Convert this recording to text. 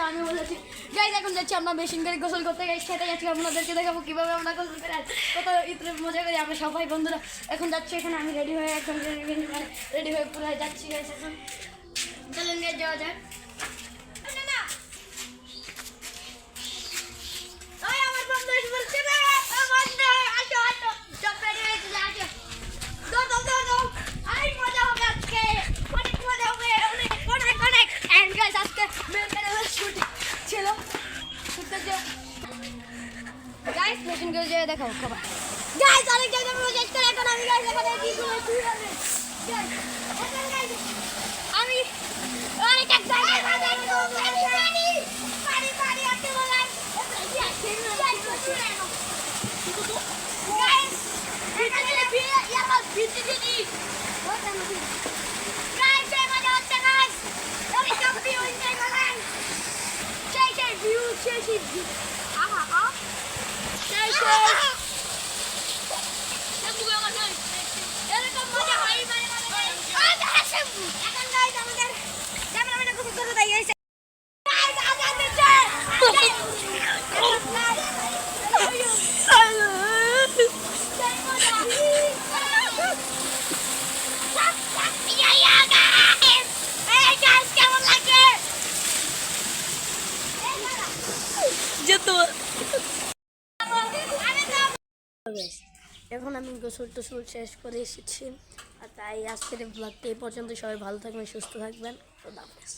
আমি বলেছি গাইজ এখন যাচ্ছি আমরা মেশিন করে গোসল করতে গাইজ সেটা যাচ্ছি আপনাদেরকে দেখাবো কীভাবে আমরা গোসল করে কত ইতরে মজা করি আমরা সবাই বন্ধুরা এখন যাচ্ছি এখানে আমি রেডি হয়ে একদম রেডি হয়ে পুরো যাচ্ছি গাইজ এখন চলেন গাইজ যাওয়া যায় गाइस मेशिन के लिए देखो खबर गाइस अरे जल्दी में শেষ করে এখন আমি गाइस এখানে কি করে শুরু হবে गाइस এখন गाइस আমি অনেক এক্সাইটেড পানি পানি আতে বলাই गाइस এখানে ভিড় ইয়ার ভিড় দিদি गाइस এই মজা হচ্ছে गाइस আমি কম্পি হইছে গাইস সেই ভিউ সেই আহা আহা এখন আমি গোসল টোসল শেষ করে এসেছি আর তাই আজকের ব্লগটা এই পর্যন্ত সবাই ভালো থাকবেন সুস্থ থাকবেন খোদা হাফেজ।